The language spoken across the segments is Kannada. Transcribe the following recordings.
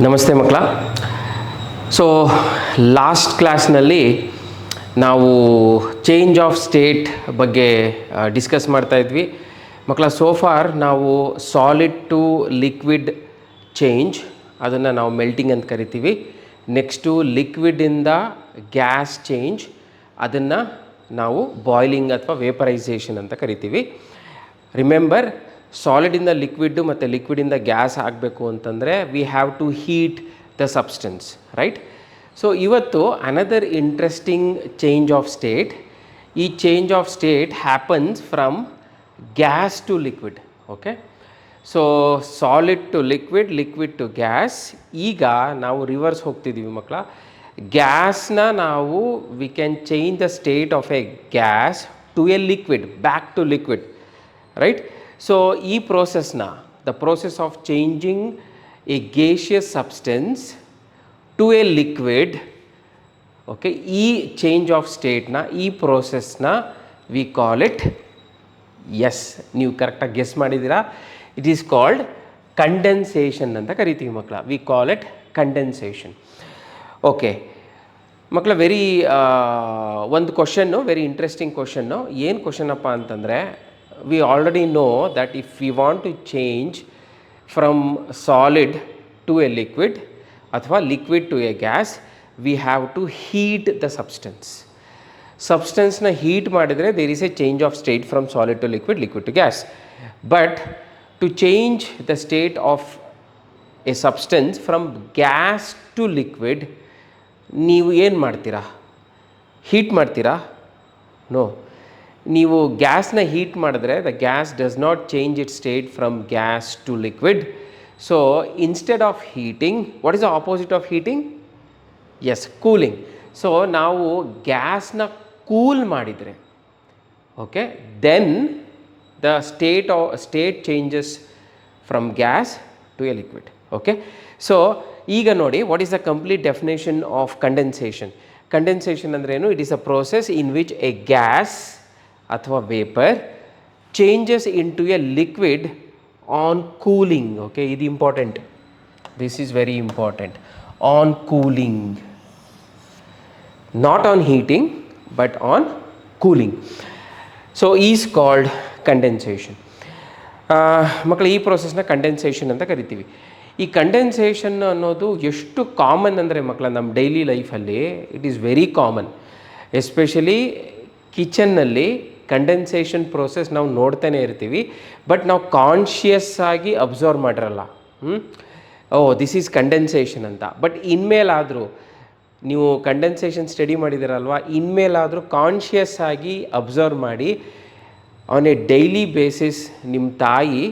ನಮಸ್ತೆ ಮಕ್ಕಳ. ಸೊ ಲಾಸ್ಟ್ ಕ್ಲಾಸ್ನಲ್ಲಿ ನಾವು ಚೇಂಜ್ ಆಫ್ ಸ್ಟೇಟ್ ಬಗ್ಗೆ ಡಿಸ್ಕಸ್ ಮಾಡ್ತಾ ಇದ್ವಿ ಮಕ್ಕಳ. ಸೋಫಾರ್ ನಾವು ಸಾಲಿಡ್ ಟು ಲಿಕ್ವಿಡ್ ಚೇಂಜ್, ಅದನ್ನು ನಾವು ಮೆಲ್ಟಿಂಗ್ ಅಂತ ಕರಿತೀವಿ. ನೆಕ್ಸ್ಟು ಲಿಕ್ವಿಡಿಂದ ಗ್ಯಾಸ್ ಚೇಂಜ್, ಅದನ್ನು ನಾವು ಬಾಯ್ಲಿಂಗ್ ಅಥವಾ ವೇಪರೈಸೇಷನ್ ಅಂತ ಕರಿತೀವಿ. ರಿಮೆಂಬರ್, ಸಾಲಿಡಿಂದ ಲಿಕ್ವಿಡ್ಡು ಮತ್ತು ಲಿಕ್ವಿಡಿಂದ ಗ್ಯಾಸ್ ಆಗಬೇಕು ಅಂತಂದರೆ we have to heat the substance, right? So ಇವತ್ತು another interesting change of state. ಈ change of state happens from gas to liquid. Okay, so solid to liquid, liquid to gas. ಈಗ ನಾವು ರಿವರ್ಸ್ ಹೋಗ್ತಿದ್ದೀವಿ ಮಕ್ಕಳ. ಗ್ಯಾಸ್ನ ನಾವು we can change the state of a gas to a liquid, back to liquid, right? So ಈ ಪ್ರೋಸೆಸ್ನ, the process of changing a gaseous substance to a liquid, okay, ಈ ಚೇಂಜ್ ಆಫ್ ಸ್ಟೇಟ್ನ, ಈ ಪ್ರೋಸೆಸ್ನ ವಿ ಕಾಲ್ ಇಟ್, ಎಸ್ ನೀವು ಕರೆಕ್ಟಾಗಿ ಗೆಸ್ ಮಾಡಿದ್ದೀರಾ, ಇಟ್ ಈಸ್ ಕಾಲ್ಡ್ ಕಂಡೆನ್ಸೇಷನ್ ಅಂತ ಕರಿತೀವಿ ಮಕ್ಕಳ. We call it condensation. Okay ಮಕ್ಕಳ, ಒಂದು ಕ್ವಶನ್ನು, ವೆರಿ ಇಂಟ್ರೆಸ್ಟಿಂಗ್ ಕ್ವಶನ್ನು. ಏನು ಕ್ವಶನಪ್ಪ ಅಂತಂದರೆ, we already know that if we want to change from solid to a liquid ಅಥವಾ liquid to a gas, we have to heat the substance. ಸಬ್ಸ್ಟೆನ್ಸ್ನ ಹೀಟ್ ಮಾಡಿದರೆ there is a change of state from solid to liquid, liquid to gas. But to change the state of a substance from gas to liquid, ನೀವು ಏನು ಮಾಡ್ತೀರಾ? ಹೀಟ್ ಮಾಡ್ತೀರಾ? ನೋ. ನೀವು ಗ್ಯಾಸ್ನ ಹೀಟ್ ಮಾಡಿದ್ರೆ the gas does not change it state from gas to liquid. So instead of heating, what is the opposite of heating? Yes, cooling. So ನಾವು ಗ್ಯಾಸ್ನ ಕೂಲ್ ಮಾಡಿದರೆ, okay, then the state changes from gas to a liquid. Okay, so ಈಗ ನೋಡಿ, what is the complete definition of condensation. Condensation ಅಂದ್ರೇನು? It is a process in which a gas ಅಥವಾ vapour changes in to a liquid on cooling. Okay, ಇದು important, this is very important. On cooling, not on heating but on cooling. So is called condensation. ಮಕ್ಕಳು, ಈ ಪ್ರೋಸೆಸ್ನ ಕಂಡೆನ್ಸೇಷನ್ ಅಂತ ಕರಿತೀವಿ. ಈ ಕಂಡೆನ್ಸೇಷನ್ ಅನ್ನೋದು ಎಷ್ಟು ಕಾಮನ್ ಅಂದರೆ ಮಕ್ಕಳ, ನಮ್ಮ ಡೈಲಿ ಲೈಫಲ್ಲಿ it is very common. Especially ಕಿಚನ್ನಲ್ಲಿ ಕಂಡೆನ್ಸೇಷನ್ ಪ್ರೋಸೆಸ್ ನಾವು ನೋಡ್ತಾನೆ ಇರ್ತೀವಿ, ಬಟ್ ನಾವು ಕಾನ್ಷಿಯಸ್ ಆಗಿ ಅಬ್ಸರ್ವ್ ಮಾಡಿರಲ್ಲ. ದಿಸ್ ಈಸ್ ಕಂಡೆನ್ಸೇಷನ್ ಅಂತ. ಬಟ್ ಇನ್ಮೇಲಾದರೂ ನೀವು ಕಂಡೆನ್ಸೇಷನ್ ಸ್ಟಡಿ ಮಾಡಿದಿರಲ್ವ, ಇನ್ಮೇಲಾದರೂ ಕಾನ್ಷಿಯಸ್ ಆಗಿ ಅಬ್ಸರ್ವ್ ಮಾಡಿ, ಆನ್ ಎ ಡೈಲಿ ಬೇಸಿಸ್ ನಿಮ್ಮ ತಾಯಿ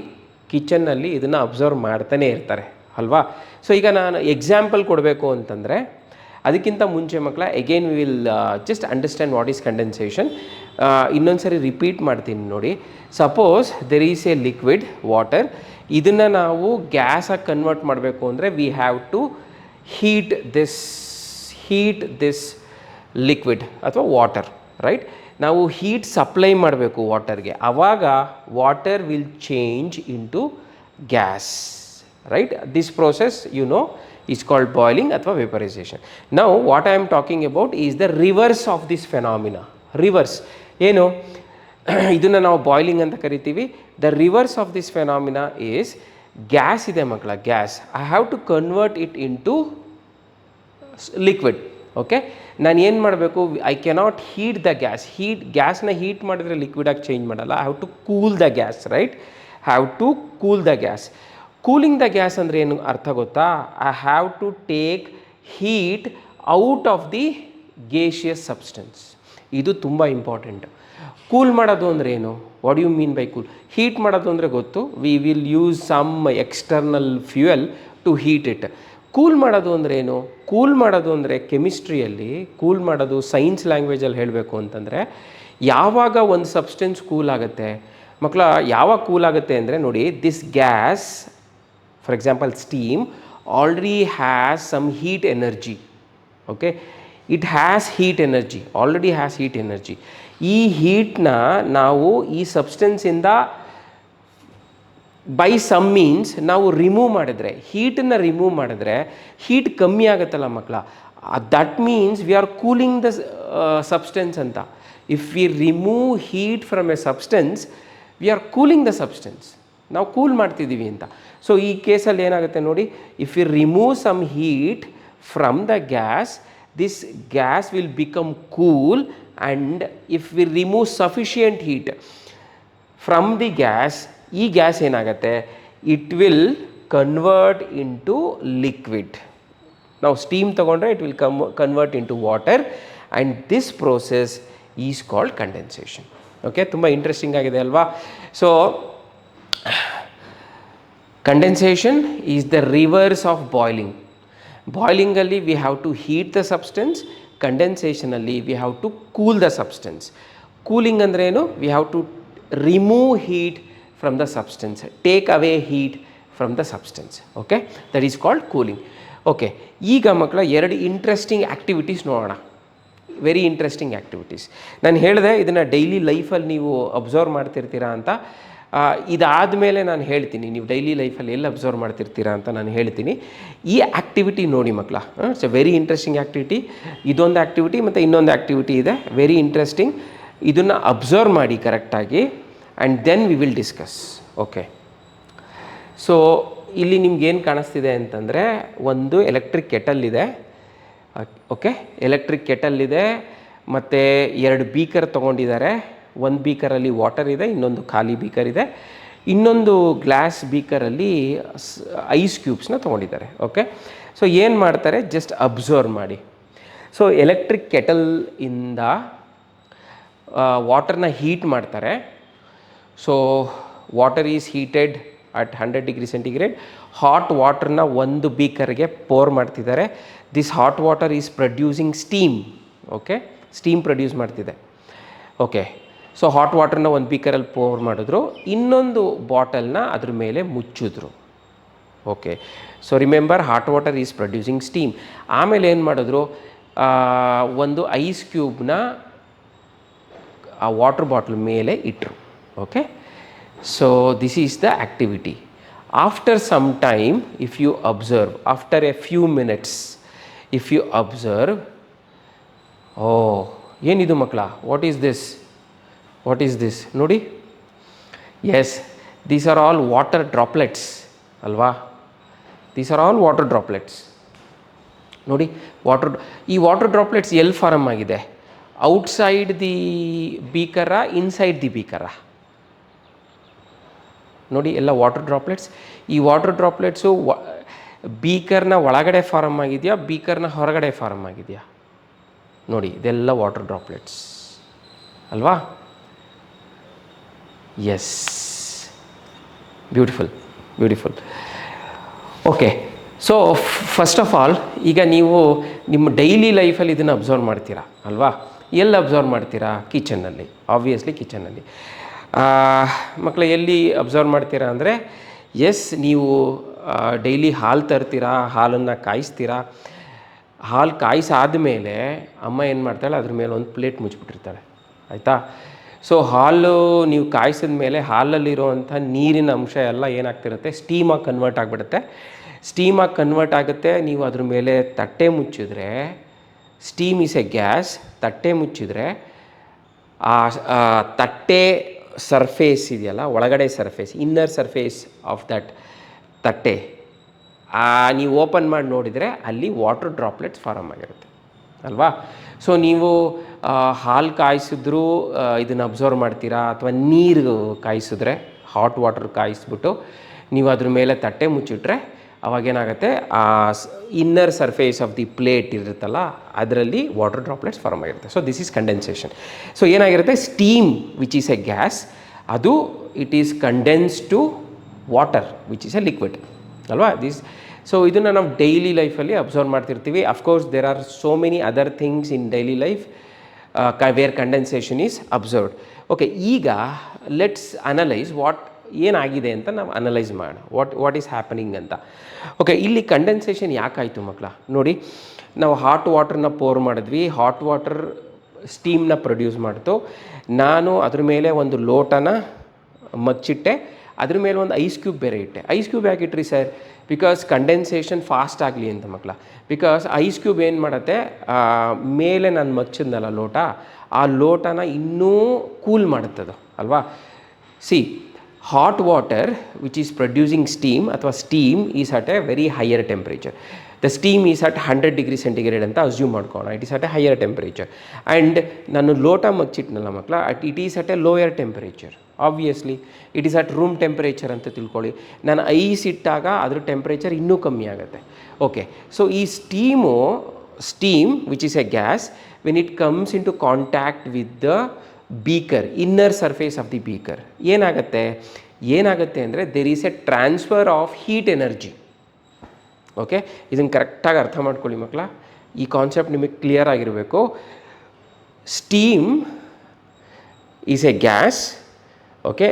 ಕಿಚನ್ನಲ್ಲಿ ಇದನ್ನು ಅಬ್ಸರ್ವ್ ಮಾಡ್ತಾನೆ ಇರ್ತಾರೆ ಅಲ್ವಾ? ಸೊ ಈಗ ನಾನು ಎಕ್ಸಾಂಪಲ್ ಕೊಡಬೇಕು ಅಂತಂದರೆ, ಅದಕ್ಕಿಂತ ಮುಂಚೆ ಮಕ್ಕಳ, again we will just understand what is condensation. ಇನ್ನೊಂದು ಸರಿ ರಿಪೀಟ್ ಮಾಡ್ತೀನಿ ನೋಡಿ. Suppose there is a liquid water, ಇದನ್ನು ನಾವು ಗ್ಯಾಸಾಗಿ ಕನ್ವರ್ಟ್ ಮಾಡಬೇಕು ಅಂದರೆ we have to heat this liquid ಅಥವಾ ವಾಟರ್, ರೈಟ್? ನಾವು ಹೀಟ್ ಸಪ್ಲೈ ಮಾಡಬೇಕು ವಾಟರ್ಗೆ, ಆವಾಗ water will change in to gas, right? This process you know is called boiling ಅಥವಾ vaporization. Now what I am talking about is the reverse of this phenomena. Reverse ಏನು? ಇದನ್ನು ನಾವು ಬಾಯ್ಲಿಂಗ್ ಅಂತ ಕರಿತೀವಿ. The reverse of this phenomena is, gas ಇದೆ ಮಕ್ಕಳ, gas, I have to convert it into liquid. Okay, ನಾನು ಏನು ಮಾಡಬೇಕು? I cannot heat the gas. ಗ್ಯಾಸ್ನ ಹೀಟ್ ಮಾಡಿದರೆ ಲಿಕ್ವಿಡಾಗಿ ಚೇಂಜ್ ಮಾಡಲ್ಲ. I have to cool the gas, right? Have to cool the gas. Cooling the gas ಅಂದರೆ ಏನು ಅರ್ಥ ಗೊತ್ತಾ? I have to take heat out of the gaseous substance. ಇದು ತುಂಬ ಇಂಪಾರ್ಟೆಂಟ್. ಕೂಲ್ ಮಾಡೋದು ಅಂದರೆ ಏನು? What you mean by cool? Heat ಮಾಡೋದು ಅಂದರೆ ಗೊತ್ತು, we will use some external fuel to heat it. Cool ಮಾಡೋದು ಅಂದರೆ ಏನು? ಕೂಲ್ ಮಾಡೋದು ಅಂದರೆ ಕೆಮಿಸ್ಟ್ರಿಯಲ್ಲಿ ಕೂಲ್ ಮಾಡೋದು, ಸೈನ್ಸ್ ಲ್ಯಾಂಗ್ವೇಜಲ್ಲಿ ಹೇಳಬೇಕು ಅಂತಂದರೆ, ಯಾವಾಗ ಒಂದು ಸಬ್ಸ್ಟೆನ್ಸ್ ಕೂಲ್ ಆಗುತ್ತೆ ಮಕ್ಕಳ, ಯಾವಾಗ ಕೂಲ್ ಆಗುತ್ತೆ ಅಂದರೆ ನೋಡಿ, this gas, for example steam, already has some heat energy. Okay, it has heat energy, already has heat energy. ಈ ಹೀಟ್ನ ನಾವು ಈ ಸಬ್ಸ್ಟೆನ್ಸಿಂದ ಬೈ ಸಮ್ ಮೀನ್ಸ್ ನಾವು ರಿಮೂವ್ ಮಾಡಿದ್ರೆ, ಹೀಟನ್ನು ರಿಮೂವ್ ಮಾಡಿದ್ರೆ ಹೀಟ್ ಕಮ್ಮಿ ಆಗುತ್ತಲ್ಲ ಮಕ್ಕಳ, that means we are cooling the substance ಅಂತ. If we remove heat from a substance we are cooling the substance, ನಾವು ಕೂಲ್ ಮಾಡ್ತಿದ್ದೀವಿ ಅಂತ. ಸೊ ಈ ಕೇಸಲ್ಲಿ ಏನಾಗುತ್ತೆ ನೋಡಿ, if you remove some heat from the gas, this gas will become cool, and if we remove sufficient heat from the gas, ಈ ಗ್ಯಾಸ್ ಏನಾಗುತ್ತೆ, it will convert into liquid. ನಾವು ಸ್ಟೀಮ್ ತೊಗೊಂಡ್ರೆ it will convert into water, and this process is called condensation. Okay, ತುಂಬ ಇಂಟ್ರೆಸ್ಟಿಂಗ್ ಆಗಿದೆ ಅಲ್ವಾ? So condensation is the reverse of boiling. ಬಾಯ್ಲಿಂಗಲ್ಲಿ we have to heat the substance, ಕಂಡೆನ್ಸೇಷನಲ್ಲಿ we have to cool the substance. Cooling ಅಂದರೆ ಏನು? We have to remove heat from the substance, take away heat from the substance. Okay, that is called cooling. Okay, ಈಗ ಮಕ್ಕಳ ಎರಡು ಇಂಟ್ರೆಸ್ಟಿಂಗ್ ಆ್ಯಕ್ಟಿವಿಟೀಸ್ ನೋಡೋಣ. Very interesting activities. ನಾನು ಹೇಳಿದೆ ಇದನ್ನು ಡೈಲಿ ಲೈಫಲ್ಲಿ ನೀವು ಅಬ್ಸರ್ವ್ ಮಾಡ್ತಿರ್ತೀರಾ ಅಂತ. ಇದಾದ ಮೇಲೆ ನಾನು ಹೇಳ್ತೀನಿ ನೀವು ಡೈಲಿ ಲೈಫಲ್ಲಿ ಎಲ್ಲಿ ಅಬ್ಸರ್ವ್ ಮಾಡ್ತಿರ್ತೀರಾ ಅಂತ ನಾನು ಹೇಳ್ತೀನಿ. ಈ ಆ್ಯಕ್ಟಿವಿಟಿ ನೋಡಿ ಮಕ್ಕಳ, it's A very interesting activity. ಇದೊಂದು ಆ್ಯಕ್ಟಿವಿಟಿ ಮತ್ತು ಇನ್ನೊಂದು ಆ್ಯಕ್ಟಿವಿಟಿ ಇದೆ, ವೆರಿ ಇಂಟ್ರೆಸ್ಟಿಂಗ್. ಇದನ್ನು ಅಬ್ಸರ್ವ್ ಮಾಡಿ ಕರೆಕ್ಟಾಗಿ, and then we will discuss. Okay, so ಇಲ್ಲಿ ನಿಮ್ಗೇನು ಕಾಣಿಸ್ತಿದೆ ಅಂತಂದರೆ, ಒಂದು ಎಲೆಕ್ಟ್ರಿಕ್ ಕೆಟಲ್ ಇದೆ. ಓಕೆ, ಎಲೆಕ್ಟ್ರಿಕ್ ಕೆಟಲ್ ಇದೆ, ಮತ್ತು ಎರಡು ಬೀಕರ್ ತೊಗೊಂಡಿದ್ದಾರೆ. ಒಂದು ಬೀಕರಲ್ಲಿ ವಾಟರ್ ಇದೆ, ಇನ್ನೊಂದು ಖಾಲಿ ಬೀಕರ್ ಇದೆ. ಇನ್ನೊಂದು ಗ್ಲಾಸ್ ಬೀಕರಲ್ಲಿ ಐಸ್ ಕ್ಯೂಬ್ಸ್ನ ತೊಗೊಂಡಿದ್ದಾರೆ. ಓಕೆ, ಸೊ ಏನು ಮಾಡ್ತಾರೆ, ಜಸ್ಟ್ ಅಬ್ಸರ್ವ್ ಮಾಡಿ. ಸೊ ಎಲೆಕ್ಟ್ರಿಕ್ ಕೆಟಲ್ ಇಂದ ವಾಟರ್ನ ಹೀಟ್ ಮಾಡ್ತಾರೆ. So water is heated at 100 degree centigrade. Hot ವಾಟರ್ನ ಒಂದು ಬೀಕರ್ಗೆ ಪೋರ್ ಮಾಡ್ತಿದ್ದಾರೆ. This hot water is producing steam. Okay, steam produce ಮಾಡ್ತಿದೆ. ಓಕೆ, ಸೊ ಹಾಟ್ ವಾಟರ್ನ ಒಂದು ಬೀಕರಲ್ಲಿ ಪೋರ್ ಮಾಡಿದ್ರು, ಇನ್ನೊಂದು ಬಾಟಲ್ನ ಅದ್ರ ಮೇಲೆ ಮುಚ್ಚಿದ್ರು. Okay, so remember hot water is producing steam. ಆಮೇಲೆ ಏನು ಮಾಡಿದ್ರು, ಒಂದು ಐಸ್ ಕ್ಯೂಬ್ನ ಆ ವಾಟರ್ ಬಾಟ್ಲ್ ಮೇಲೆ ಇಟ್ಟರು. Okay, so this is the activity. After some time, if you observe, after a few minutes, if you observe, oh, ಏನಿದು ಮಕ್ಕಳ, what is this? What is this? ನೋಡಿ, yes, these are all water droplets ಅಲ್ವಾ? These are all water droplets. ನೋಡಿ, ಈ ವಾಟರ್ ಡ್ರಾಪ್ಲೆಟ್ಸ್ ಎಲ್ಲಿ ಫಾರಮ್ ಆಗಿದೆ? Outside the beaker, inside the beaker? ನೋಡಿ, ಎಲ್ಲ ವಾಟರ್ ಡ್ರಾಪ್ಲೆಟ್ಸ್. ಈ ವಾಟರ್ ಡ್ರಾಪ್ಲೆಟ್ಸು ಬೀಕರ್ನ ಒಳಗಡೆ ಫಾರಮ್ ಆಗಿದೆಯಾ, ಬೀಕರ್ನ ಹೊರಗಡೆ ಫಾರಮ್ ಆಗಿದೆಯಾ? ನೋಡಿ, ಇದೆಲ್ಲ ವಾಟರ್ ಡ್ರಾಪ್ಲೆಟ್ಸ್ ಅಲ್ವಾ? Yes, beautiful, beautiful. Okay, so first of all ಈಗ ನೀವು ನಿಮ್ಮ ಡೈಲಿ ಲೈಫಲ್ಲಿ ಇದನ್ನು ಅಬ್ಸರ್ವ್ ಮಾಡ್ತೀರಾ ಅಲ್ವಾ? ಎಲ್ಲಿ ಅಬ್ಸರ್ವ್ ಮಾಡ್ತೀರಾ? ಕಿಚನ್ನಲ್ಲಿ, ಆಬ್ವಿಯಸ್ಲಿ ಕಿಚನ್ನಲ್ಲಿ. ಮಕ್ಕಳು ಎಲ್ಲಿ ಅಬ್ಸರ್ವ್ ಮಾಡ್ತೀರಾ ಅಂದರೆ, ಎಸ್, ನೀವು ಡೈಲಿ ಹಾಲು ತರ್ತೀರಾ, ಹಾಲನ್ನು ಕಾಯಿಸ್ತೀರಾ. ಹಾಲು ಕಾಯಿಸಾದ್ಮೇಲೆ ಅಮ್ಮ ಏನು ಮಾಡ್ತಾಳೆ, ಅದ್ರ ಮೇಲೆ ಒಂದು ಪ್ಲೇಟ್ ಮುಚ್ಚಿಬಿಟ್ಟಿರ್ತಾಳೆ, ಆಯಿತಾ? ಸೊ ಹಾಲು ನೀವು ಕಾಯಿಸಿದ ಮೇಲೆ ಹಾಲಲ್ಲಿರುವಂಥ ನೀರಿನ ಅಂಶ ಎಲ್ಲ ಏನಾಗ್ತಿರುತ್ತೆ, ಸ್ಟೀಮಾಗಿ ಕನ್ವರ್ಟ್ ಆಗಿಬಿಡುತ್ತೆ. ಸ್ಟೀಮಾಗಿ ಕನ್ವರ್ಟ್ ಆಗುತ್ತೆ. ನೀವು ಅದ್ರ ಮೇಲೆ ತಟ್ಟೆ ಮುಚ್ಚಿದ್ರೆ, ಸ್ಟೀಮ್ ಈಸ್ ಎ ಗ್ಯಾಸ್, ತಟ್ಟೆ ಮುಚ್ಚಿದ್ರೆ ಆ ತಟ್ಟೆ ಸರ್ಫೇಸ್ ಇದೆಯಲ್ಲ, ಒಳಗಡೆ surface, inner surface of that ತಟ್ಟೆ, ನೀವು ಓಪನ್ ಮಾಡಿ ನೋಡಿದರೆ ಅಲ್ಲಿ ವಾಟರ್ ಡ್ರಾಪ್ಲೆಟ್ಸ್ ಫಾರಮ್ ಆಗಿರುತ್ತೆ ಅಲ್ವಾ? ಸೊ ನೀವು ಹಾಲು ಕಾಯಿಸಿದ್ರೂ ಇದನ್ನು ಅಬ್ಸರ್ವ್ ಮಾಡ್ತೀರಾ, ಅಥವಾ ನೀರು ಕಾಯಿಸಿದ್ರೆ, ಹಾಟ್ ವಾಟರ್ ಕಾಯಿಸ್ಬಿಟ್ಟು ನೀವು ಅದ್ರ ಮೇಲೆ ತಟ್ಟೆ ಮುಚ್ಚಿಟ್ರೆ ಅವಾಗೇನಾಗುತ್ತೆ, ಆ inner surface of the plate ಇರುತ್ತಲ್ಲ, ಅದರಲ್ಲಿ ವಾಟರ್ ಡ್ರಾಪ್ಲೆಟ್ಸ್ ಫಾರ್ಮ್ ಆಗಿರುತ್ತೆ. So this is condensation. So ಏನಾಗಿರುತ್ತೆ, steam which is a gas, ಅದು it is condense to water which is a liquid ಅಲ್ವಾ? ಸೊ ಇದನ್ನು ನಾವು ಡೈಲಿ ಲೈಫಲ್ಲಿ ಅಬ್ಸರ್ವ್ ಮಾಡ್ತಿರ್ತೀವಿ. Of course there are so many other things in daily life where condensation is observed. Okay, ಈಗ ಲೆಟ್ಸ್ ಅನಲೈಸ್ ಏನಾಗಿದೆ ಅಂತ ನಾವು ಅನಲೈಸ್ ಮಾಡೋಣ, ವಾಟ್ ಈಸ್ ಹ್ಯಾಪನಿಂಗ್ ಅಂತ. ಓಕೆ, ಇಲ್ಲಿ ಕಂಡೆನ್ಸೇಷನ್ ಯಾಕಾಯಿತು ಮಕ್ಕಳ? ನೋಡಿ, ನಾವು ಹಾಟ್ ವಾಟರ್ನ ಪೋರ್ ಮಾಡಿದ್ವಿ, ಹಾಟ್ ವಾಟರ್ ಸ್ಟೀಮ್ನ ಪ್ರೊಡ್ಯೂಸ್ ಮಾಡ್ತು. ನಾನು ಅದ್ರ ಮೇಲೆ ಒಂದು ಲೋಟನ ಮಚ್ಚಿಟ್ಟೆ, ಅದ್ರ ಮೇಲೆ ಒಂದು ಐಸ್ ಕ್ಯೂಬ್ ಬೇರೆ ಇಟ್ಟೆ. ಐಸ್ ಕ್ಯೂಬ್ ಯಾಕೆ ಇಟ್ರಿ ಸರ್? ಬಿಕಾಸ್ ಕಂಡೆನ್ಸೇಷನ್ ಫಾಸ್ಟ್ ಆಗಲಿ ಅಂತ ಮಕ್ಕಳ. ಬಿಕಾಸ್ ಐಸ್ ಕ್ಯೂಬ್ ಏನು ಮಾಡುತ್ತೆ, ಮೇಲೆ ನಾನು ಮಚ್ಚಿದ್ನಲ್ಲ ಲೋಟ, ಆ ಲೋಟನ ಇನ್ನೂ ಕೂಲ್ ಮಾಡುತ್ತದು ಅಲ್ವಾ. See, hot water which is producing steam ಅಥವಾ steam is at a very higher temperature. The steam is at 100 degree centigrade ಅಂತ ಅಸ್ಯೂಮ್ ಮಾಡ್ಕೋಣ. It is at a higher temperature. And ನಾನು ಲೋಟ ಮಚ್ಚಿಟ್ನಲ್ಲ ಮಕ್ಕಳ, it is at a lower temperature. Obviously it is at room temperature ಅಂತ ತಿಳ್ಕೊಳ್ಳಿ. ನಾನು ಐಸ್ ಇಟ್ಟಾಗ ಅದ್ರ ಟೆಂಪ್ರೇಚರ್ ಇನ್ನೂ ಕಮ್ಮಿ ಆಗುತ್ತೆ. ಓಕೆ, ಸೊ ಈ steam which is a gas, when it comes in to contact with the beaker, inner surface of the beaker, ಏನಾಗುತ್ತೆ ಅಂದರೆ there is a transfer of heat energy. Okay, ಇದನ್ನು ಕರೆಕ್ಟಾಗಿ ಅರ್ಥ ಮಾಡ್ಕೊಳ್ಳಿ ಮಕ್ಕಳ. ಈ ಕಾನ್ಸೆಪ್ಟ್ ನಿಮಗೆ ಕ್ಲಿಯರ್ ಆಗಿರಬೇಕು. Steam is a gas. Okay,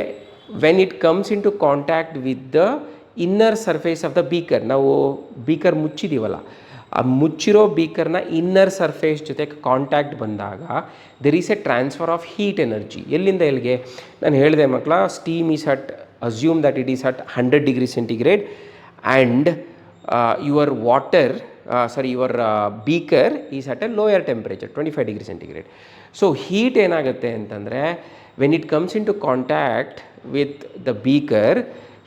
when it comes in to contact with the inner surface of the beaker, ನಾವು ಬೀಕರ್ ಮುಚ್ಚಿದ್ದೀವಲ್ಲ, ಆ ಮುಚ್ಚಿರೋ ಬೀಕರ್ನ ಇನ್ನರ್ ಸರ್ಫೇಸ್ ಜೊತೆ ಕಾಂಟ್ಯಾಕ್ಟ್ ಬಂದಾಗ there is a transfer of heat energy. ಎಲ್ಲಿಂದ ಎಲ್ಲಿಗೆ? ನಾನು ಹೇಳಿದೆ ಮಕ್ಕಳ, steam is at, assume that it is at 100 degree centigrade and your beaker is at a lower temperature, 25 degree centigrade. So heat ಏನಾಗುತ್ತೆ ಅಂತಂದರೆ, when it comes into contact with the beaker,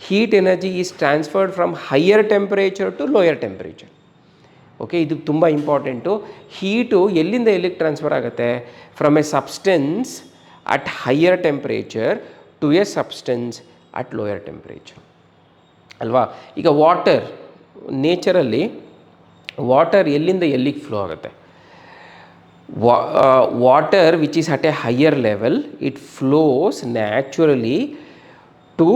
heat energy is transferred from higher temperature to lower temperature. Okay, ಇದು ತುಂಬ ಇಂಪಾರ್ಟೆಂಟು. ಹೀಟು ಎಲ್ಲಿಂದ ಎಲ್ಲಿಗೆ ಟ್ರಾನ್ಸ್ಫರ್ ಆಗುತ್ತೆ? From a substance at higher temperature to a substance at lower temperature ಅಲ್ವಾ. ಈಗ ನೇಚರಲ್ಲಿ ವಾಟರ್ ಎಲ್ಲಿಂದ ಎಲ್ಲಿಗೆ ಫ್ಲೋ ಆಗುತ್ತೆ? Water which is at a higher level, it flows naturally to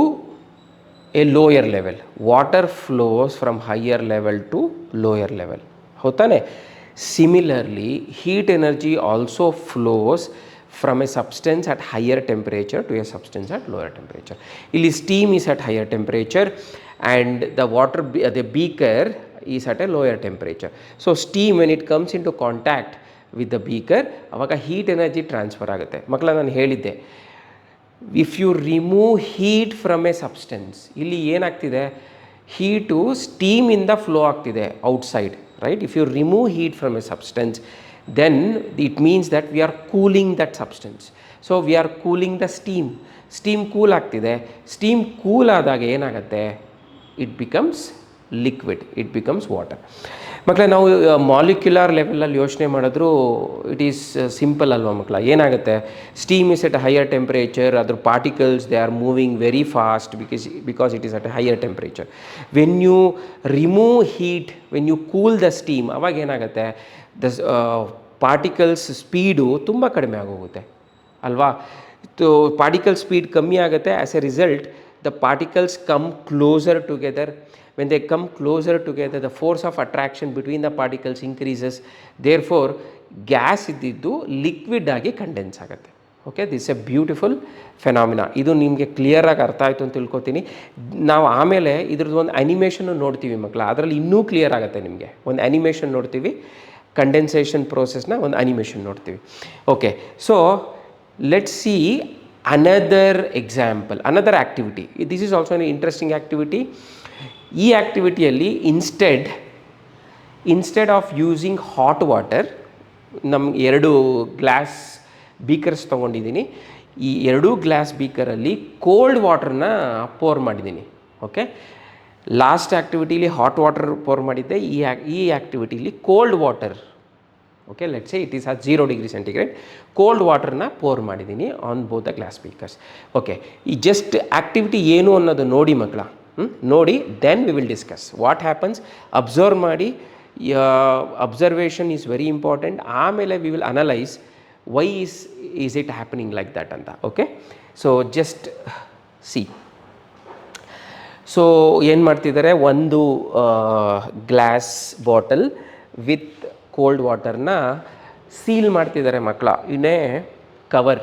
a lower level. Water flows from higher level to lower level, ಹೌದಾನೆ? Similarly heat energy also flows from a substance at higher temperature to a substance at lower temperature. ಇಲ್ಲಿ steam is at higher temperature and the beaker is at a lower temperature. So steam when it comes into contact with the beaker, ಅವಾಗ heat energy transfer ಆಗುತ್ತೆ. ಮಕ್ಕಳ, ನಾನು ಹೇಳಿದ್ದೆ, if you remove heat from a substance, ಇಲ್ಲಿ ಏನಾಗ್ತಿದೆ, ಹೀಟು ಸ್ಟೀಮಿಂದ ಫ್ಲೋ ಆಗ್ತಿದೆ outside, right? If you remove heat from a substance, then it means that we are cooling that substance. So we are cooling the steam cool ಆಗ್ತಿದೆ. steam cool ಆದಾಗ ಏನಾಗುತ್ತೆ? it becomes liquid, it becomes water. ಮಕ್ಕಳೇ, ನಾವು ಮಾಲಿಕ್ಯುಲರ್ ಲೆವೆಲಲ್ಲಿ ಯೋಚನೆ ಮಾಡಿದ್ರು ಇಟ್ ಈಸ್ ಸಿಂಪಲ್ ಅಲ್ವಾ ಮಕ್ಕಳ? ಏನಾಗುತ್ತೆ? Steam is at a higher temperature, ಅದ್ರ particles they are moving very fast because it is at a higher temperature. When you remove heat, when you cool the steam, ಅವಾಗ ಏನಾಗುತ್ತೆ? ದ ಪಾರ್ಟಿಕಲ್ಸ್ ಸ್ಪೀಡು ತುಂಬ ಕಡಿಮೆ ಆಗೋಗುತ್ತೆ ಅಲ್ವಾ. ಪಾರ್ಟಿಕಲ್ ಸ್ಪೀಡ್ ಕಮ್ಮಿ ಆಗುತ್ತೆ. As a result the particles come closer together. When they come closer together, the force of attraction between the particles increases. Therefore gas ಇದ್ದಿದ್ದು ಲಿಕ್ವಿಡ್ ಆಗಿ ಕಂಡೆನ್ಸ್ ಆಗುತ್ತೆ. Okay, this a beautiful phenomena. ಇದು ನಿಮಗೆ ಕ್ಲಿಯರಾಗಿ ಅರ್ಥ ಆಯಿತು ಅಂತ ತಿಳ್ಕೊತೀನಿ. ನಾವು ಆಮೇಲೆ ಇದ್ರದ್ದು ಒಂದು ಅನಿಮೇಷನ್ನು ನೋಡ್ತೀವಿ ಮಕ್ಕಳ, ಅದರಲ್ಲಿ ಇನ್ನೂ ಕ್ಲಿಯರ್ ಆಗುತ್ತೆ ನಿಮಗೆ. ಒಂದು ಅನಿಮೇಷನ್ ನೋಡ್ತೀವಿ, ಕಂಡೆನ್ಸೇಷನ್ ಪ್ರೋಸೆಸ್ನ ಒಂದು ಅನಿಮೇಷನ್ ನೋಡ್ತೀವಿ. Okay, so let's see another example, another activity. This is also an interesting activity. ಈ ಆ್ಯಕ್ಟಿವಿಟಿಯಲ್ಲಿ instead of using hot water, ನಮ್ಗೆ 2 ಗ್ಲಾಸ್ ಬೀಕರ್ಸ್ ತೊಗೊಂಡಿದ್ದೀನಿ. ಈ 2 ಗ್ಲಾಸ್ ಬೀಕರಲ್ಲಿ ಕೋಲ್ಡ್ ವಾಟರ್ನ ಪೋರ್ ಮಾಡಿದ್ದೀನಿ. ಓಕೆ, ಲಾಸ್ಟ್ ಆ್ಯಕ್ಟಿವಿಟೀಲಿ ಹಾಟ್ ವಾಟರ್ ಪೋರ್ ಮಾಡಿದ್ದೆ. ಈ ಆ್ಯಕ್ಟಿವಿಟೀಲಿ cold water, okay, let's say it is at 0 degree centigrade, cold ವಾಟರ್ನ ಪೋರ್ ಮಾಡಿದ್ದೀನಿ on both the glass beakers. Okay, ಈ ಜಸ್ಟ್ ಆ್ಯಕ್ಟಿವಿಟಿ ಏನು ಅನ್ನೋದು ನೋಡಿ ಮಕ್ಕಳ, ನೋಡಿ, then we will discuss what happens. Observe ಮಾಡಿ, ಅಬ್ಸರ್ವೇಷನ್ ಈಸ್ ವೆರಿ ಇಂಪಾರ್ಟೆಂಟ್. ಆಮೇಲೆ we will analyse why is it happening like that ಅಂತ. Okay, so just see. So ಏನು ಮಾಡ್ತಿದ್ದಾರೆ, ಒಂದು ಗ್ಲಾಸ್ ಬಾಟಲ್ ವಿತ್ ಕೋಲ್ಡ್ ವಾಟರ್ನ ಸೀಲ್ ಮಾಡ್ತಿದ್ದಾರೆ ಮಕ್ಕಳ. ಇನ್ನೇ ಕವರ್,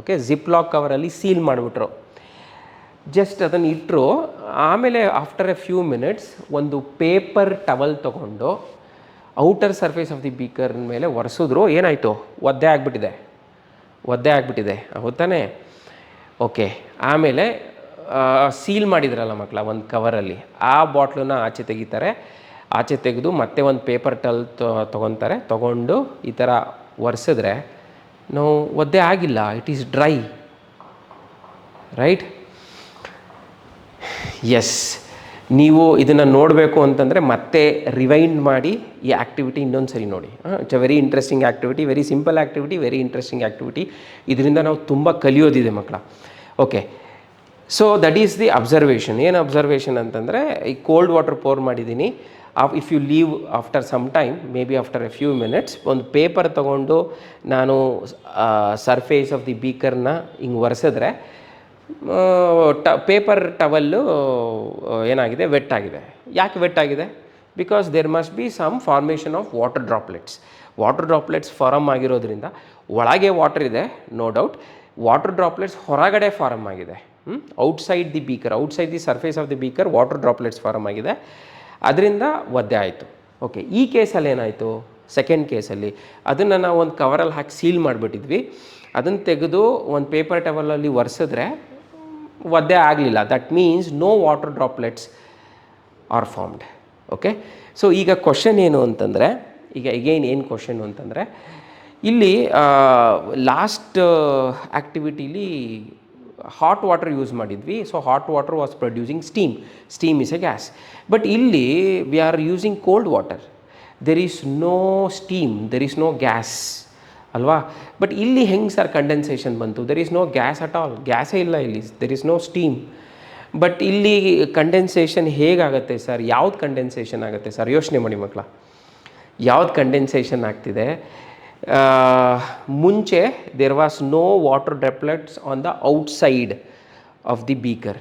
ಓಕೆ, ಜಿಪ್ ಲಾಕ್ ಕವರಲ್ಲಿ ಸೀಲ್ ಮಾಡಿಬಿಟ್ರು. ಜಸ್ಟ್ ಅದನ್ನು ಇಟ್ಟರು. ಆಮೇಲೆ ಆಫ್ಟರ್ ಎ ಫ್ಯೂ ಮಿನಿಟ್ಸ್ ಒಂದು ಪೇಪರ್ ಟವಲ್ ತೊಗೊಂಡು outer surface of the beaker ಮೇಲೆ ಒರೆಸಿದ್ರು. ಏನಾಯಿತು? ಒದ್ದೆ ಆಗಿಬಿಟ್ಟಿದೆ, ಹೌದಾನೆ? ಓಕೆ, ಆಮೇಲೆ ಸೀಲ್ ಮಾಡಿದ್ರಲ್ಲ ಮಕ್ಕಳ ಒಂದು ಕವರಲ್ಲಿ, ಆ ಬಾಟ್ಲನ್ನ ಆಚೆ ತೆಗಿತಾರೆ. ಆಚೆ ತೆಗೆದು ಮತ್ತೆ ಒಂದು ಪೇಪರ್ ಟಲ್ ತೊಗೊತಾರೆ. ತೊಗೊಂಡು ಈ ಥರ ಒರೆಸಿದ್ರೆ ನಾವು ಒದ್ದೆ ಆಗಿಲ್ಲ, it is dry, right? Yes, ನೀವು ಇದನ್ನು ನೋಡಬೇಕು ಅಂತಂದರೆ ಮತ್ತೆ ರಿವೈಂಡ್ ಮಾಡಿ ಈ ಆ್ಯಕ್ಟಿವಿಟಿ ಇನ್ನೊಂದು ಸರಿ ನೋಡಿ. It's a very interesting activity, very simple activity, very interesting activity. ಇದರಿಂದ ನಾವು ತುಂಬ ಕಲಿಯೋದಿದೆ ಮಕ್ಕಳ. Okay, so that is the observation. ಏನು ಅಬ್ಸರ್ವೇಷನ್ ಅಂತಂದರೆ, ಈ ಕೋಲ್ಡ್ ವಾಟರ್ ಪೋರ್ ಮಾಡಿದ್ದೀನಿ. If you leave after some time, maybe after a few minutes, ಒಂದು ಪೇಪರ್ ತೊಗೊಂಡು ನಾನು ಸರ್ಫೇಸ್ ಆಫ್ ದಿ ಬೀಕರ್ನ ಹಿಂಗೆ ಒರೆಸಿದ್ರೆ ಪೇಪರ್ ಟವಲ್ಲು ಏನಾಗಿದೆ, ವೆಟ್ ಆಗಿದೆ. ಯಾಕೆ ವೆಟ್ ಆಗಿದೆ? Because there must be some formation of water droplets. Water droplets form ಆಗಿರೋದ್ರಿಂದ ಒಳಗೆ ವಾಟರ್ ಇದೆ, ನೋ ಡೌಟ್. ವಾಟರ್ ಡ್ರಾಪ್ಲೆಟ್ಸ್ ಹೊರಗಡೆ ಫಾರಮ್ ಆಗಿದೆ. Outside the beaker, outside the surface of the beaker water droplets form ಆಗಿದೆ. ಅದರಿಂದ ಒದ್ದೆ ಆಯಿತು. ಓಕೆ, ಈ ಕೇಸಲ್ಲಿ ಏನಾಯಿತು? ಸೆಕೆಂಡ್ ಕೇಸಲ್ಲಿ ಅದನ್ನು ನಾವು ಒಂದು ಕವರಲ್ಲಿ ಹಾಕಿ ಸೀಲ್ ಮಾಡಿಬಿಟ್ಟಿದ್ವಿ. ಅದನ್ನು ತೆಗೆದು ಒಂದು ಪೇಪರ್ ಟವಲಲ್ಲಿ ಒರೆಸಿದ್ರೆ ಒದ್ದೆ ಆಗಲಿಲ್ಲ. That means no water droplets are formed. Okay, so ಈಗ ಕ್ವಶನ್ ಏನು ಅಂತಂದರೆ, ಈಗ ಅಗೈನ್ ಏನು ಕ್ವಶನು ಅಂತಂದರೆ, ಇಲ್ಲಿ ಲಾಸ್ಟ್ ಆ್ಯಕ್ಟಿವಿಟೀಲಿ ಹಾಟ್ ವಾಟರ್ ಯೂಸ್ ಮಾಡಿದ್ವಿ. So hot water was producing steam. Steam is a gas. But ಇಲ್ಲಿ we are using cold water. There is no steam, there is no gas ಅಲ್ವಾ? ಬಟ್ ಇಲ್ಲಿ ಹೆಂಗೆ ಸರ್ ಕಂಡೆನ್ಸೇಷನ್ ಬಂತು? There is no gas at all, ಗ್ಯಾಸೇ ಇಲ್ಲ ಇಲ್ಲಿ, there is no steam. But ಇಲ್ಲಿ ಕಂಡೆನ್ಸೇಷನ್ ಹೇಗಾಗುತ್ತೆ ಸರ್? ಯಾವ್ದು ಕಂಡೆನ್ಸೇಷನ್ ಆಗುತ್ತೆ ಸರ್? ಯೋಚನೆ ಮಾಡಿ ಮಕ್ಕಳ, ಯಾವ್ದು ಕಂಡೆನ್ಸೇಷನ್ ಆಗ್ತಿದೆ? ಮುಂಚೆ there was no water droplets on the outside of the beaker.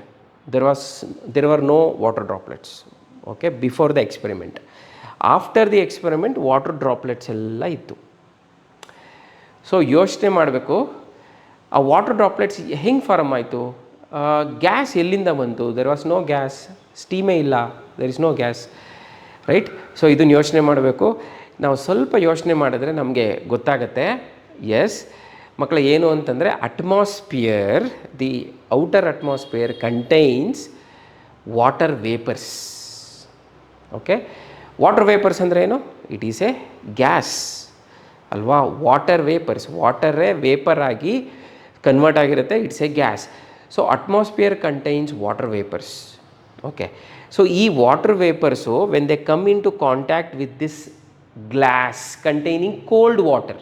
There were no water droplets, okay, before the experiment. After the experiment water droplets ಎಲ್ಲ ಇತ್ತು. ಸೊ ಯೋಚನೆ ಮಾಡಬೇಕು, ಆ ವಾಟರ್ ಡ್ರಾಪ್ಲೆಟ್ಸ್ ಹೆಂಗೆ ಫಾರಮ್ ಆಯಿತು? ಗ್ಯಾಸ್ ಎಲ್ಲಿಂದ ಬಂತು? ದೆರ್ ವಾಸ್ ನೋ ಗ್ಯಾಸ್, ಸ್ಟೀಮೇ ಇಲ್ಲ, there is no gas, right? So ಇದನ್ನು ಯೋಚನೆ ಮಾಡಬೇಕು. ನಾವು ಸ್ವಲ್ಪ ಯೋಚನೆ ಮಾಡಿದ್ರೆ ನಮಗೆ ಗೊತ್ತಾಗತ್ತೆ. ಎಸ್ ಮಕ್ಕಳ, ಏನು ಅಂತಂದರೆ atmosphere, the outer atmosphere contains water vapours. Okay, water vapours ಅಂದರೆ ಏನು? ಇಟ್ ಈಸ್ ಎ ಗ್ಯಾಸ್ ಅಲ್ವಾ? ವಾಟರ್ ವೇಪರ್ಸ್, ವಾಟರೇ ವೇಪರ್ ಆಗಿ ಕನ್ವರ್ಟ್ ಆಗಿರುತ್ತೆ, it's a gas. So atmosphere contains water vapours. Okay, so ಈ water vapours when they come in to contact with this glass containing cold water.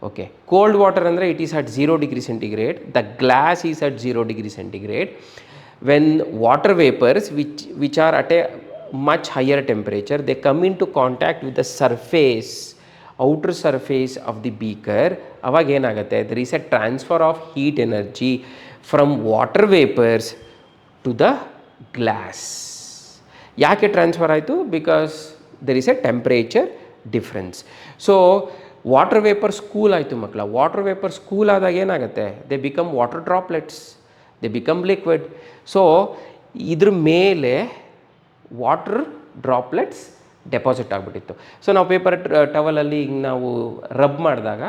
Okay, cold water ಅಂದರೆ it is at 0 degree centigrade, the glass is at 0 degree centigrade. When water vapours which are at A much higher temperature, they come into contact with the surface, outer surface of the beaker. ಅವಾಗ ಏನಾಗುತ್ತೆ? there is a transfer of heat energy from water vapors to the glass. ಯಾಕೆ ಟ್ರಾನ್ಸ್ಫರ್ ಆಯಿತು? Because there is a temperature difference. So water vapours cool ಆಯಿತು ಮಕ್ಕಳ. ವಾಟರ್ ವೇಪರ್ಸ್ ಕೂಲ್ ಆದಾಗ ಏನಾಗುತ್ತೆ? They become water droplets, they become liquid. So ಇದ್ರ ಮೇಲೆ ವಾಟರ್ ಡ್ರಾಪ್ಲೆಟ್ಸ್ ಡೆಪಾಸಿಟ್ ಆಗಿಬಿಟ್ಟಿತ್ತು. ಸೊ ನಾವು ಪೇಪರ್ ಟವಲಲ್ಲಿ ಹಿಂಗೆ ನಾವು ರಬ್ ಮಾಡಿದಾಗ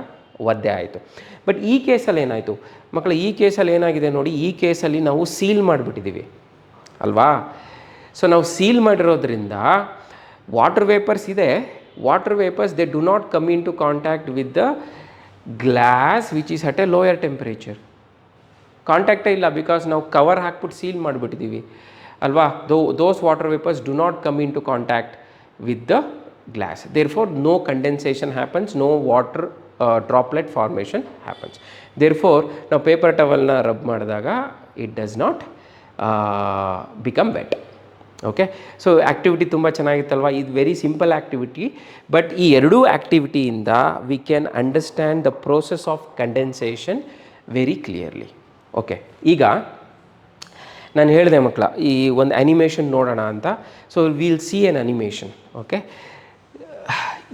ಒದ್ದೆ ಆಯಿತು. ಬಟ್ ಈ ಕೇಸಲ್ಲಿ ಏನಾಯಿತು ಮಕ್ಕಳು? ಈ ಕೇಸಲ್ಲಿ ಏನಾಗಿದೆ ನೋಡಿ, ಈ ಕೇಸಲ್ಲಿ ನಾವು ಸೀಲ್ ಮಾಡಿಬಿಟ್ಟಿದ್ದೀವಿ ಅಲ್ವಾ? ಸೊ ನಾವು ಸೀಲ್ ಮಾಡಿರೋದ್ರಿಂದ ವಾಟರ್ ವೇಪರ್ಸ್ ಇದೆ. Water vapours they do not come in to contact with the glass which is at a lower temperature. ಕಾಂಟ್ಯಾಕ್ಟೇ ಇಲ್ಲ, ಬಿಕಾಸ್ ನಾವು ಕವರ್ ಹಾಕ್ಬಿಟ್ಟು ಸೀಲ್ ಮಾಡಿಬಿಟ್ಟಿದ್ದೀವಿ ಅಲ್ವಾ? those water vapors do not come into contact with the glass. Therefore no condensation happens, no water droplet formation happens. Therefore ನಾವು ಪೇಪರ್ ಟವಲ್ನ ರಬ್ ಮಾಡಿದಾಗ it does not become wet. Okay, so activity ತುಂಬ ಚೆನ್ನಾಗಿತ್ತಲ್ವ? ಇದು ವೆರಿ ಸಿಂಪಲ್ ಆ್ಯಕ್ಟಿವಿಟಿ. ಬಟ್ ಈ ಎರಡೂ ಆ್ಯಕ್ಟಿವಿಟಿಯಿಂದ we can understand the process of condensation very clearly. Okay, ಈಗ ನಾನು ಹೇಳಿದೆ ಮಕ್ಕಳ, ಈ ಒಂದು ಆ್ಯನಿಮೇಷನ್ ನೋಡೋಣ ಅಂತ. So will see an animation. Okay,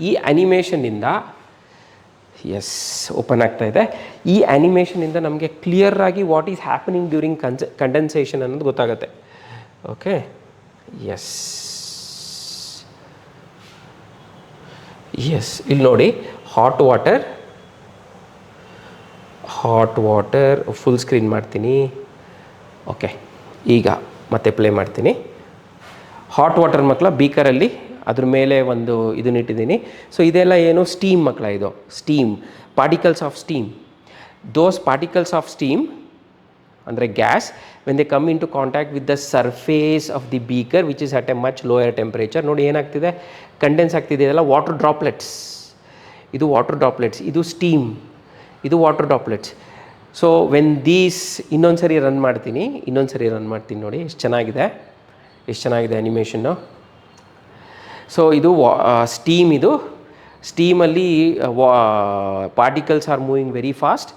ಈ ಆ್ಯನಿಮೇಷನಿಂದ ಎಸ್ ಓಪನ್ ಆಗ್ತಾ ಇದೆ. ಈ ಆ್ಯನಿಮೇಷನಿಂದ ನಮಗೆ ಕ್ಲಿಯರಾಗಿ what is happening during condensation ಅನ್ನೋದು ಗೊತ್ತಾಗುತ್ತೆ. ಓಕೆ, ಎಸ್ ಇಲ್ಲಿ ನೋಡಿ, ಹಾಟ್ ವಾಟರ್ ಫುಲ್ ಸ್ಕ್ರೀನ್ ಮಾಡ್ತೀನಿ. ಓಕೆ, ಈಗ ಮತ್ತೆ ಪ್ಲೇ ಮಾಡ್ತೀನಿ. ಹಾಟ್ ವಾಟರ್ ಮಕ್ಕಳ ಬೀಕರಲ್ಲಿ ಅದ್ರ ಮೇಲೆ ಒಂದು ಇದನ್ನ ಇಟ್ಟಿದ್ದೀನಿ. ಸೊ ಇದೆಲ್ಲ ಏನು ಸ್ಟೀಮ್ ಮಕ್ಕಳ, ಇದು steam, particles of steam. Those particles of steam ಅಂದರೆ gas, when they come in to contact with the surface of the beaker which is at a much lower temperature. ನೋಡಿ ಏನಾಗ್ತಿದೆ, ಕಂಡೆನ್ಸ್ ಆಗ್ತಿದೆ, ಇದೆಲ್ಲ ವಾಟರ್ ಡ್ರಾಪ್ಲೆಟ್ಸ್. ಇದು ವಾಟರ್ ಡ್ರಾಪ್ಲೆಟ್ಸ್, ಇದು ಸ್ಟೀಮ್, ಇದು water droplets. So when these ಇನ್ನೊಂದು ಸರಿ ರನ್ ಮಾಡ್ತೀನಿ ನೋಡಿ ಎಷ್ಟು ಚೆನ್ನಾಗಿದೆ ಅನಿಮೇಷನ್ನು. ಸೊ ಇದು ಸ್ಟೀಮ್, ಇದು ಸ್ಟೀಮಲ್ಲಿ particles are moving very fast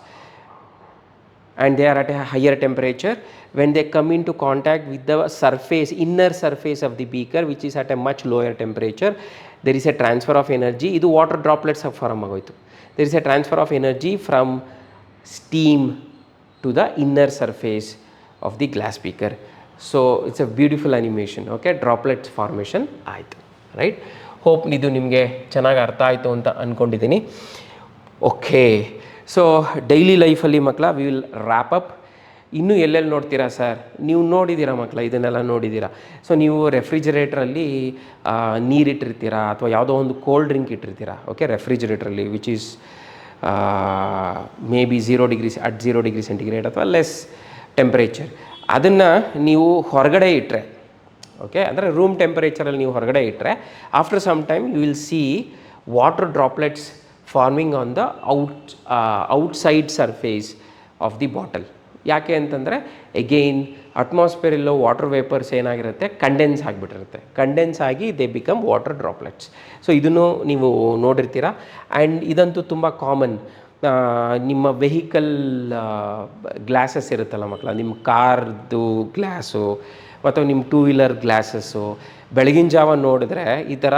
and they are at a higher temperature. When they come into contact with the surface, inner surface of the beaker which is at a much lower temperature, there is a transfer of energy. Idu water droplets form agoytu. There is a transfer of energy from steam to the inner surface of the glass beaker. So it's a beautiful animation. Okay, droplets formation ಆಯಿತು, ರೈಟ್. ಹೋಪ್ ಇದು ನಿಮಗೆ ಚೆನ್ನಾಗಿ ಅರ್ಥ ಆಯಿತು ಅಂತ ಅಂದ್ಕೊಂಡಿದ್ದೀನಿ. ಓಕೆ, ಸೊ ಡೈಲಿ ಲೈಫಲ್ಲಿ ಮಕ್ಕಳ ವಿ ವಿಲ್ ರ್ಯಾಪ್ ಅಪ್. ಇನ್ನೂ ಎಲ್ಲೆಲ್ಲಿ ನೋಡ್ತೀರಾ ಸರ್? ನೀವು ನೋಡಿದ್ದೀರಾ ಮಕ್ಕಳ, ಇದನ್ನೆಲ್ಲ ನೋಡಿದ್ದೀರಾ. ಸೊ ನೀವು ರೆಫ್ರಿಜರೇಟ್ರಲ್ಲಿ ನೀರಿಟ್ಟಿರ್ತೀರಾ ಅಥವಾ ಯಾವುದೋ ಒಂದು ಕೋಲ್ಡ್ ಡ್ರಿಂಕ್ ಇಟ್ಟಿರ್ತೀರಾ. ಓಕೆ, ರೆಫ್ರಿಜರೇಟ್ರಲ್ಲಿ which is maybe 0 degree centigrade ಅಥವಾ ಲೆಸ್ ಟೆಂಪ್ರೇಚರ್. ಅದನ್ನು ನೀವು ಹೊರಗಡೆ ಇಟ್ಟರೆ, ಓಕೆ, ಅಂದರೆ ರೂಮ್ ಟೆಂಪರೇಚರಲ್ಲಿ ನೀವು ಹೊರಗಡೆ ಇಟ್ಟರೆ after some time you will see water droplets forming on the outside surface of the bottle. ಯಾಕೆ ಅಂತಂದರೆ ಎಗೈನ್ ಅಟ್ಮಾಸ್ಫಿಯರಲ್ಲೋ ವಾಟರ್ ವೇಪರ್ಸ್ ಏನಾಗಿರುತ್ತೆ, ಕಂಡೆನ್ಸ್ ಆಗಿಬಿಟ್ಟಿರುತ್ತೆ. ಕಂಡೆನ್ಸ್ ಆಗಿ they become water droplets. So ಇದನ್ನು ನೀವು ನೋಡಿರ್ತೀರ. ಆ್ಯಂಡ್ ಇದಂತೂ ತುಂಬ ಕಾಮನ್. ನಿಮ್ಮ ವೆಹಿಕಲ್ ಗ್ಲಾಸಸ್ ಇರುತ್ತಲ್ಲ ಮಕ್ಕಳ, ನಿಮ್ಮ ಕಾರ್ದು ಗ್ಲಾಸು ಮತ್ತು ನಿಮ್ಮ 2 ವೀಲರ್ ಗ್ಲಾಸಸ್ಸು ಬೆಳಗಿನ ಜಾವ ನೋಡಿದ್ರೆ ಈ ಥರ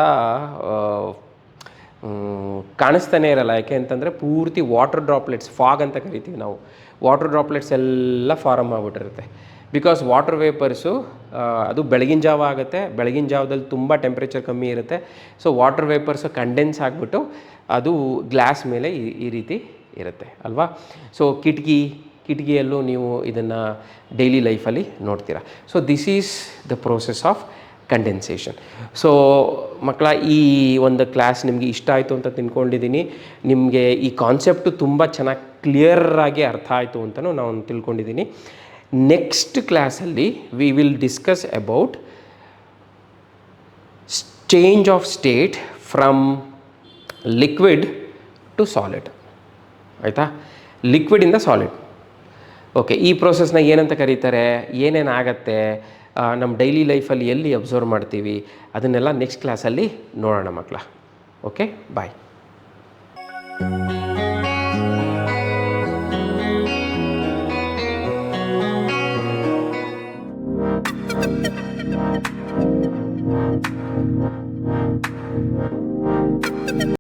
ಕಾಣಿಸ್ತಾನೆ ಇರಲ್ಲ. ಯಾಕೆ ಅಂತಂದರೆ ಪೂರ್ತಿ ವಾಟರ್ ಡ್ರಾಪ್ಲೆಟ್ಸ್, ಫಾಗ್ ಅಂತ ಕರಿತೀವಿ ನಾವು, ವಾಟರ್ ಡ್ರಾಪ್ಲೆಟ್ಸ್ ಎಲ್ಲ ಫಾರಮ್ ಆಗಿಬಿಟ್ಟಿರುತ್ತೆ. ಬಿಕಾಸ್ ವಾಟರ್ ವೇಪರ್ಸು ಅದು ಬೆಳಗಿನ ಜಾವ ಆಗುತ್ತೆ, ಬೆಳಗಿನ ಜಾವದಲ್ಲಿ ತುಂಬ ಟೆಂಪ್ರೇಚರ್ ಕಮ್ಮಿ ಇರುತ್ತೆ. ಸೊ ವಾಟರ್ ವೇಪರ್ಸು ಕಂಡೆನ್ಸ್ ಆಗಿಬಿಟ್ಟು ಅದು ಗ್ಲಾಸ್ ಮೇಲೆ ಈ ರೀತಿ ಇರುತ್ತೆ ಅಲ್ವಾ. ಸೊ ಕಿಟಕಿಯಲ್ಲೂ ನೀವು ಇದನ್ನು ಡೈಲಿ ಲೈಫಲ್ಲಿ ನೋಡ್ತೀರಾ. So this is the process of condensation. So ಮಕ್ಕಳ, ಈ ಒಂದು ಕ್ಲಾಸ್ ನಿಮಗೆ ಇಷ್ಟ ಆಯಿತು ಅಂತ ತಿಳ್ಕೊಂಡಿದ್ದೀನಿ. ನಿಮಗೆ ಈ ಕಾನ್ಸೆಪ್ಟು ತುಂಬ ಚೆನ್ನಾಗಿ ಕ್ಲಿಯರಾಗಿ ಅರ್ಥ ಆಯಿತು ಅಂತಲೂ ನಾನು ತಿಳ್ಕೊಂಡಿದ್ದೀನಿ. ನೆಕ್ಸ್ಟ್ ಕ್ಲಾಸಲ್ಲಿ we will discuss about change of state from liquid to solid. ಆಯಿತಾ, ಲಿಕ್ವಿಡಿಂದ ಸಾಲಿಡ್. ಓಕೆ, ಈ ಪ್ರೋಸೆಸ್ನ ಏನಂತ ಕರೀತಾರೆ, ಏನೇನಾಗತ್ತೆ, ನಮ್ಮ ಡೈಲಿ ಲೈಫಲ್ಲಿ ಎಲ್ಲಿ ಅಬ್ಸರ್ವ್ ಮಾಡ್ತೀವಿ, ಅದನ್ನೆಲ್ಲ ನೆಕ್ಸ್ಟ್ ಕ್ಲಾಸಲ್ಲಿ ನೋಡೋಣ ಮಕ್ಕಳ. ಓಕೆ, ಬಾಯ್.